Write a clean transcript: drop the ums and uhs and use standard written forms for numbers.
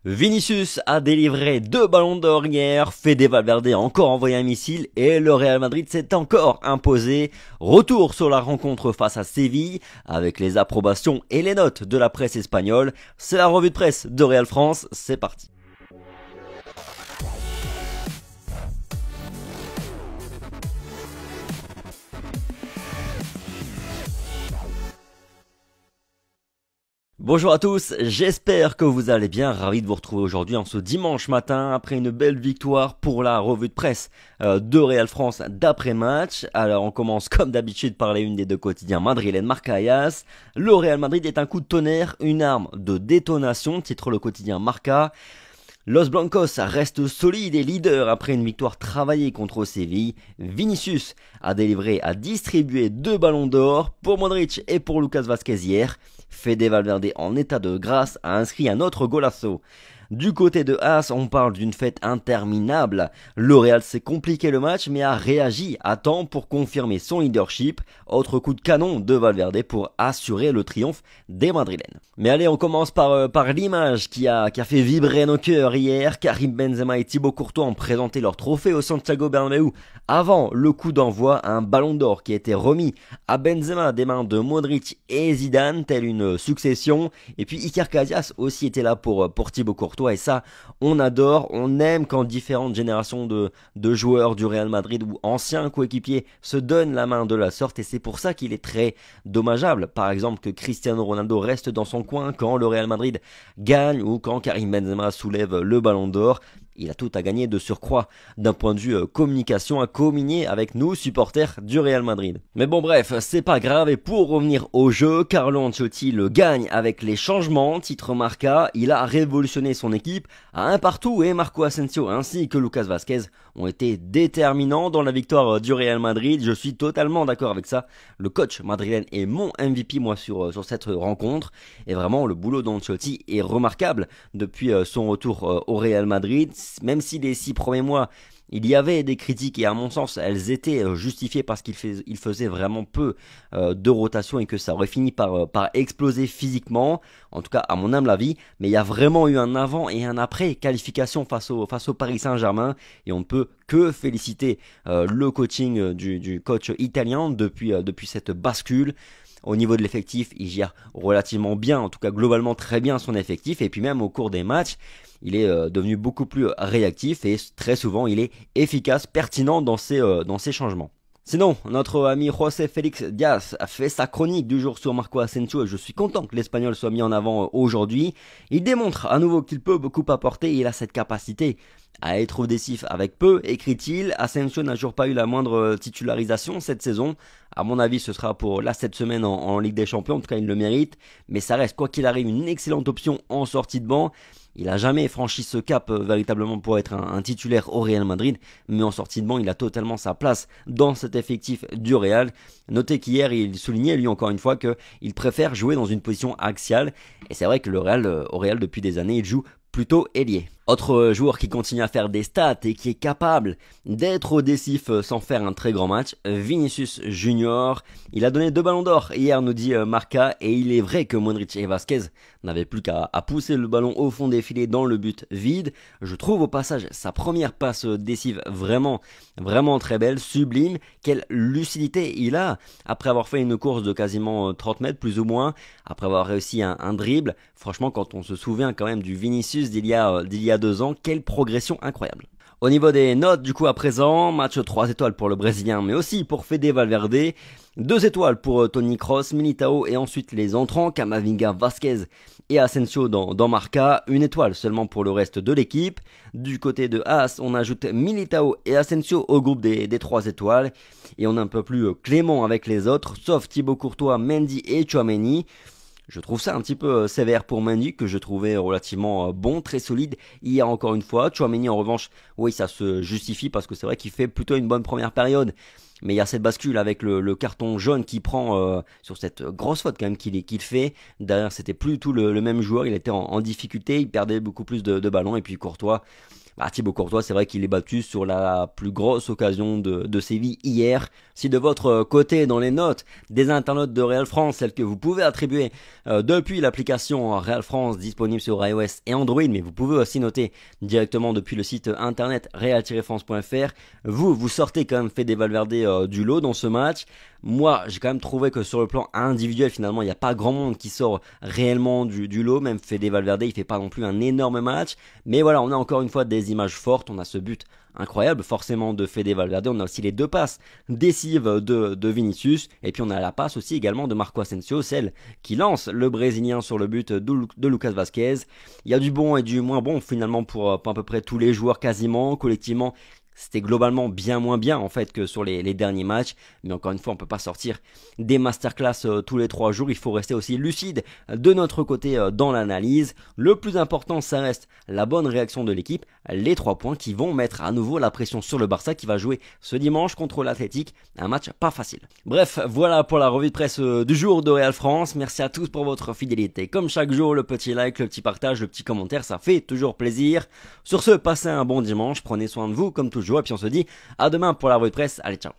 Vinicius a délivré 2 ballons d'or hier, Fede Valverde a encore envoyé un missile et le Real Madrid s'est encore imposé. Retour sur la rencontre face à Séville avec les approbations et les notes de la presse espagnole. C'est la revue de presse de Real France, c'est parti. Bonjour à tous, j'espère que vous allez bien, ravi de vous retrouver aujourd'hui en ce dimanche matin après une belle victoire pour la revue de presse de Real France d'après-match. Alors on commence comme d'habitude par les unes des deux quotidiens madrilènes Marca et AS. Le Real Madrid est un coup de tonnerre, une arme de détonation, titre le quotidien Marca. Los Blancos restent solides et leaders après une victoire travaillée contre Séville. Vinicius a distribué 2 ballons d'or pour Modric et pour Lucas Vázquez hier. Fede Valverde en état de grâce a inscrit un autre golazo. Du côté de As, on parle d'une fête interminable. Le Real s'est compliqué le match mais a réagi à temps pour confirmer son leadership. Autre coup de canon de Valverde pour assurer le triomphe des Madrilènes. Mais allez, on commence par l'image qui a fait vibrer nos cœurs hier. Karim Benzema et Thibaut Courtois ont présenté leur trophée au Santiago Bernabéu avant le coup d'envoi, un ballon d'or qui a été remis à Benzema des mains de Modric et Zidane, telle une succession. Et puis Iker Casillas aussi était là pour Thibaut Courtois. Et ça, on adore, on aime quand différentes générations de joueurs du Real Madrid ou anciens coéquipiers se donnent la main de la sorte. Et c'est pour ça qu'il est très dommageable, par exemple, que Cristiano Ronaldo reste dans son coin quand le Real Madrid gagne ou quand Karim Benzema soulève le ballon d'or. Il a tout à gagner de surcroît d'un point de vue communication à communier avec nous supporters du Real Madrid. Mais bon bref, c'est pas grave et pour revenir au jeu, Carlo Ancelotti le gagne avec les changements, titre Marca, il a révolutionné son équipe à un partout et Marco Asensio ainsi que Lucas Vázquez ont été déterminants dans la victoire du Real Madrid, je suis totalement d'accord avec ça. Le coach madrilène est mon MVP moi sur cette rencontre et vraiment le boulot d'Ancelotti est remarquable depuis son retour au Real Madrid. Même si les 6 premiers mois, il y avait des critiques et à mon sens, elles étaient justifiées parce qu'il faisait vraiment peu de rotation et que ça aurait fini par exploser physiquement, en tout cas à mon humble avis. Mais il y a vraiment eu un avant et un après qualification face au Paris Saint-Germain et on ne peut que féliciter le coaching du coach italien depuis cette bascule. Au niveau de l'effectif, il gère relativement bien, en tout cas globalement très bien son effectif et puis même au cours des matchs, il est devenu beaucoup plus réactif et très souvent il est efficace, pertinent dans ses changements. Sinon, notre ami José Félix Diaz a fait sa chronique du jour sur Marco Asensio et je suis content que l'Espagnol soit mis en avant aujourd'hui. Il démontre à nouveau qu'il peut beaucoup apporter et il a cette capacité à être décisif avec peu, écrit-il. Asensio n'a toujours pas eu la moindre titularisation cette saison. À mon avis, ce sera pour cette semaine en Ligue des Champions, en tout cas il le mérite. Mais ça reste, quoi qu'il arrive, une excellente option en sortie de banc. Il a jamais franchi ce cap véritablement pour être un titulaire au Real Madrid, mais en sortie de banc, il a totalement sa place dans cet effectif du Real. Notez qu'hier, il soulignait lui encore une fois qu'il préfère jouer dans une position axiale, et c'est vrai que au Real depuis des années, il joue plutôt ailier. Autre joueur qui continue à faire des stats et qui est capable d'être décisif sans faire un très grand match, Vinicius Junior. Il a donné 2 ballons d'or hier, nous dit Marca, et il est vrai que Modric et Vázquez n'avaient plus qu'à pousser le ballon au fond des filets dans le but vide. Je trouve au passage sa première passe décisive vraiment très belle, sublime. Quelle lucidité il a après avoir fait une course de quasiment 30 mètres plus ou moins, après avoir réussi un dribble. Franchement, quand on se souvient quand même du Vinicius d'il y a 2 ans, quelle progression incroyable. Au niveau des notes, du coup, à présent, match 3 étoiles pour le Brésilien, mais aussi pour Fede Valverde, 2 étoiles pour Toni Kroos, Militao et ensuite les entrants, Camavinga, Vázquez et Asensio dans Marca, 1 étoile seulement pour le reste de l'équipe. Du côté de As, on ajoute Militao et Asensio au groupe des 3 étoiles, et on est un peu plus clément avec les autres, sauf Thibaut Courtois, Mendy et Tchouaméni. Je trouve ça un petit peu sévère pour Mendy, que je trouvais relativement bon, très solide hier encore une fois. Tchouaméni en revanche, oui, ça se justifie parce que c'est vrai qu'il fait plutôt une bonne première période. Mais il y a cette bascule avec le carton jaune qu'il prend sur cette grosse faute quand même qu'il fait. Derrière, c'était plus du tout le même joueur, il était en difficulté, il perdait beaucoup plus de ballons. Et puis Courtois, Thibaut Courtois, c'est vrai qu'il est battu sur la plus grosse occasion de Séville hier. Si de votre côté, dans les notes des internautes de Real France, celles que vous pouvez attribuer depuis l'application Real France disponible sur iOS et Android, mais vous pouvez aussi noter directement depuis le site internet real-france.fr, vous sortez quand même Fede Valverde du lot dans ce match. Moi, j'ai quand même trouvé que sur le plan individuel, finalement, il n'y a pas grand monde qui sort réellement du lot. Même Fede Valverde, il fait pas non plus un énorme match. Mais voilà, on a encore une fois des images fortes. On a ce but incroyable, forcément, de Fede Valverde. On a aussi les deux passes décisives de Vinicius. Et puis on a la passe aussi également de Marco Asensio, celle qui lance le Brésilien sur le but de Lucas Vazquez. Il y a du bon et du moins bon, finalement, pour à peu près tous les joueurs quasiment, collectivement. C'était globalement bien moins bien en fait que sur les derniers matchs, mais encore une fois on peut pas sortir des masterclass tous les 3 jours, il faut rester aussi lucide de notre côté dans l'analyse. Le plus important ça reste la bonne réaction de l'équipe, les 3 points qui vont mettre à nouveau la pression sur le Barça qui va jouer ce dimanche contre l'Athletic, un match pas facile. Bref, voilà pour la revue de presse du jour de Real France, merci à tous pour votre fidélité. Comme chaque jour, le petit like, le petit partage, le petit commentaire, ça fait toujours plaisir. Sur ce, passez un bon dimanche, prenez soin de vous comme toujours. Et puis on se dit à demain pour la revue de presse. Allez, ciao.